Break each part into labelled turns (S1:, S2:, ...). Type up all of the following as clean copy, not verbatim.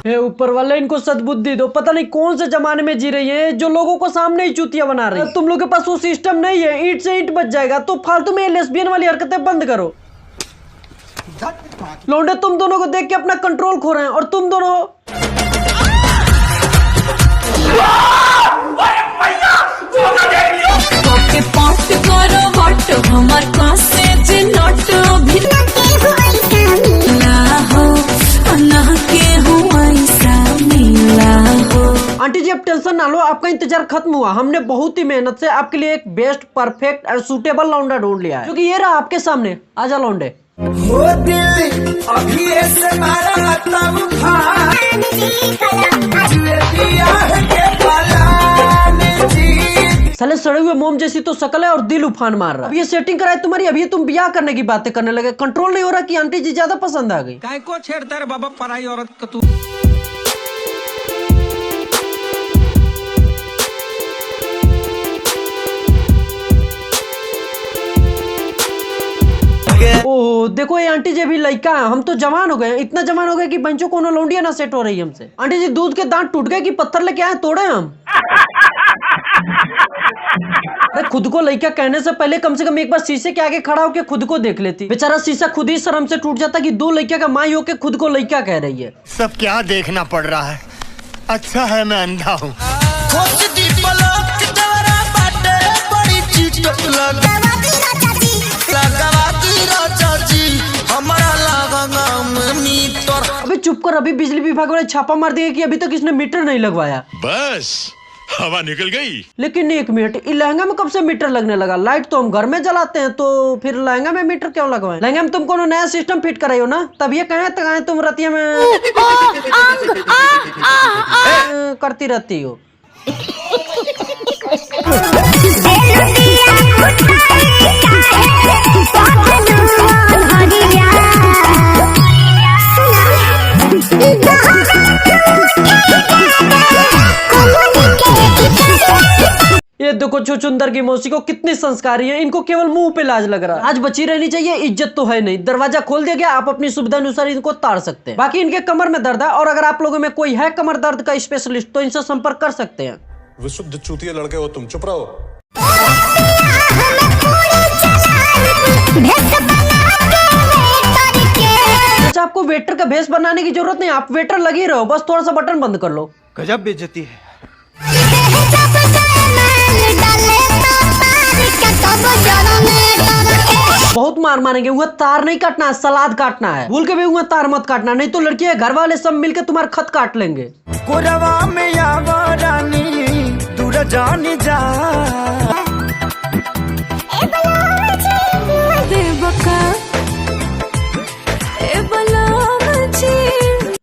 S1: हे ऊपर वाले इनको सद्बुद्धि दो, पता नहीं कौन से जमाने में जी रही है जो लोगों को सामने ही चूतिया बना रही है। तुम लोग के पास वो सिस्टम नहीं है, ईंट से ईंट बच जाएगा, तो फालतू में लेस्बियन वाली हरकतें बंद करो। लौंडे तुम दोनों को देख के अपना कंट्रोल खो रहे हैं, और तुम दोनों आंटी जी अब टेंशन ना लो, आपका इंतजार खत्म हुआ। हमने बहुत ही मेहनत से आपके लिए एक बेस्ट परफेक्ट और सूटेबल लौंडा ढूंढ लिया है, क्योंकि ये रहा आपके सामने। आजा लौंडे।
S2: हो दिल अभी ऐसे मारा तब
S1: साले सड़े हुए मोम जैसी तो शकल है और दिल उफान मार रहा है। अब ये सेटिंग कराए तुम्हारी, अभी तुम ब्याह करने की बातें करने लगे। कंट्रोल नहीं हो रहा कि आंटी जी ज्यादा पसंद आ गई।
S2: काय को छेड़ता रे बाबा पराई औरत को तू।
S1: ओह देखो ये आंटी जी भी लड़का है, हम तो जवान हो गए, इतना जवान हो गए कि बंचों कोनो लौंडिया ना सेट हो रही हमसे। आंटी जी दूध के दांत टूट गए कि पत्थर लेके आए तोड़े हम। अरे खुद को लड़का कहने से पहले कम से कम एक बार शीशे के आगे खड़ा होकर खुद को देख लेती। बेचारा शीशा खुद ही शर्म से टूट जाता कि दो लड़का का माई होके खुद को लड़का कह रही है।
S3: सब क्या देखना पड़ रहा है, अच्छा है मैं अंधा हूँ।
S1: अबे चुप कर, अभी बिजली विभाग वाले छापा मार दिए कि अभी तक इसने मीटर नहीं लगवाया।
S4: बस हवा निकल गई।
S1: लेकिन एक मिनट, लहंगा में कब से मीटर लगने लगा? लाइट तो हम घर में जलाते हैं, तो फिर लहंगा में मीटर क्यों लगवाएं? लहंगा में तुम कोनो नया सिस्टम फिट कराई हो ना, तब ये कहें तुम रतिया में करती रहती हो। ये देखो छुचुंदर की मौसी को कितनी संस्कारी है, इनको केवल मुंह पे लाज लग रहा है। आज बची रहनी चाहिए, इज्जत तो है नहीं। दरवाजा खोल दिया गया, आप अपनी सुविधा अनुसार इनको ताड़ सकते हैं। बाकी इनके कमर में दर्द है, और अगर आप लोगों में कोई है कमर दर्द का स्पेशलिस्ट तो इनसे संपर्क कर सकते हैं।
S4: विशुद्ध चूतिया लड़के हो तुम, चुप रहो।
S1: अच्छा आपको वेटर का भेष बनाने की जरूरत नहीं, आप वेटर लगे रहो, बस थोड़ा सा बटन बंद कर लो।
S2: गजब बेइज्जती है।
S1: बहुत मार मारेंगे, वह तार नहीं काटना है, सलाद काटना है। भूल के भी वह तार मत काटना, नहीं तो लड़की घर वाले सब मिलके तुम्हारा खत काट लेंगे।
S2: कोरवा में रानी दूर जानी जा।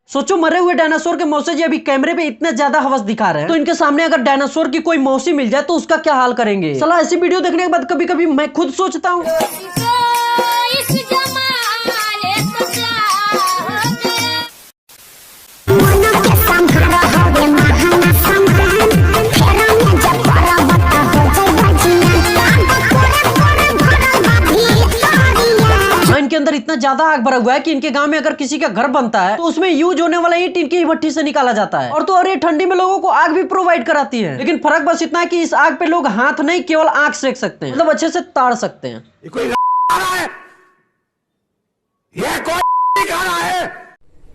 S1: सोचो मरे हुए डायनासोर के मौसी जी अभी कैमरे पे इतना ज्यादा हवस दिखा रहे हैं, तो इनके सामने अगर डायनासोर की कोई मौसी मिल जाए तो उसका क्या हाल करेंगे? साला ऐसी वीडियो देखने के बाद कभी कभी मैं खुद सोचता हूँ। इनके अंदर इतना ज्यादा आग भरा हुआ है कि इनके गांव में अगर किसी का घर बनता है तो उसमें यूज होने वाला ईंट इनकी ही भट्टी से निकाला जाता है। और तो और ये ठंडी में लोगों को आग भी प्रोवाइड कराती है। लेकिन फर्क बस इतना है कि इस आग पे लोग हाथ नहीं केवल आंख सेक सकते हैं, मतलब अच्छे से ताड़ सकते हैं।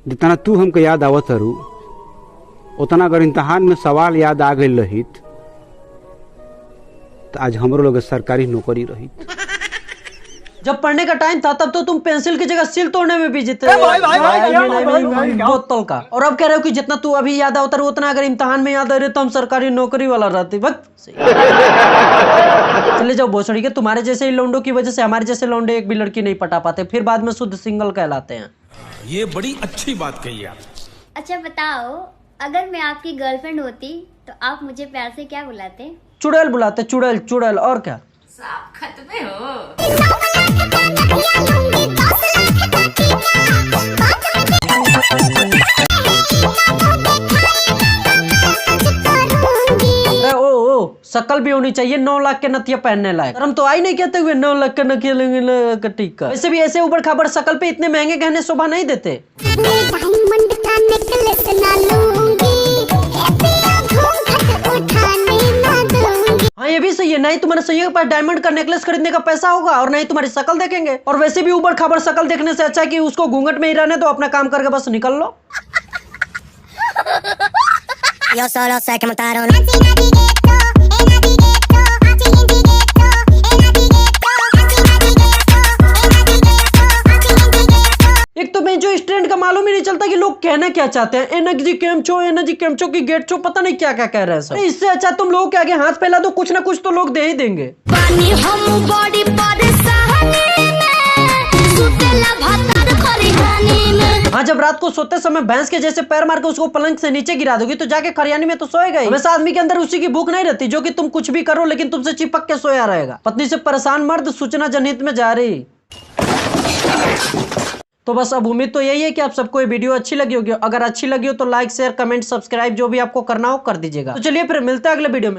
S5: जितना तू हमको याद आवत हरू, उतना अगर इम्तहान में सवाल याद आ गई रहित तो आज हमरो लोग सरकारी नौकरी रहित।
S1: जब पढ़ने का टाइम था तब तो तुम पेंसिल की जगह सिल तोड़ने में भी जीते बोतल का। और अब कह रहे हो कि जितना तू अभी याद आता उतना अगर इम्तिहान में याद आ रहे तो हम सरकारी नौकरी वाला रहते। वक्त चले जाओ भोसड़ी के, तुम्हारे जैसे ही लौंडों की वजह से हमारे जैसे लौंडे एक भी लड़की नहीं पटा पाते, फिर बाद में शुद्ध सिंगल कहलाते हैं।
S6: ये बड़ी अच्छी बात कही आप।
S7: अच्छा बताओ, अगर मैं आपकी गर्लफ्रेंड होती तो आप मुझे प्यार से क्या बुलाते?
S1: चुड़ैल बुलाते, चुड़ैल चुड़ैल, और क्या।
S8: साफ खत में हो। शकल भी होनी चाहिए 9 लाख के नथिया पहनने लायक। हम तो आई नहीं कहते हुए 9 लाख के नथिया लेंगे टीका। वैसे भी ऐसे ऊबड़ खाबड़ शकल पे इतने महंगे गहने शोभा नहीं देते। हाँ ये भी सही है, नहीं तुम्हारे सही के पास डायमंड का नेकलेस खरीदने का पैसा होगा और नहीं तुम्हारी शक्ल देखेंगे। और वैसे भी ऊबड़ खाबड़ शक्ल देखने से अच्छा है कि उसको घूंघट में ही रहने दो, अपना काम करके बस निकल लो।
S9: Yo solo sé que montaron.
S8: एक तो मैं जो इस ट्रेंड का मालूम ही नहीं चलता कि लोग कहना क्या चाहते हैं। एनर्जी केमचो की गेट छो, पता नहीं क्या क्या कह रहे हैं सब। इससे अच्छा तुम लोग के आगे हाथ फैला दो, कुछ ना कुछ तो लोग दे ही देंगे। हाँ जब रात को सोते समय भैंस के जैसे पैर मार के उसको पलंग से नीचे गिरा दोगी तो जाके खरियानी में तो सोएगा ही। हमेशा आदमी के अंदर उसी की भूख नहीं रहती जो कि तुम कुछ भी करो लेकिन तुमसे चिपक के सोया रहेगा। पत्नी से परेशान मर्द सूचना जनहित में जारी। तो बस अब उम्मीद तो यही है कि आप सबको ये वीडियो अच्छी लगी होगी। अगर अच्छी लगी हो तो लाइक शेयर कमेंट सब्सक्राइब जो भी आपको करना हो कर दीजिएगा। तो चलिए फिर मिलते हैं अगले वीडियो में।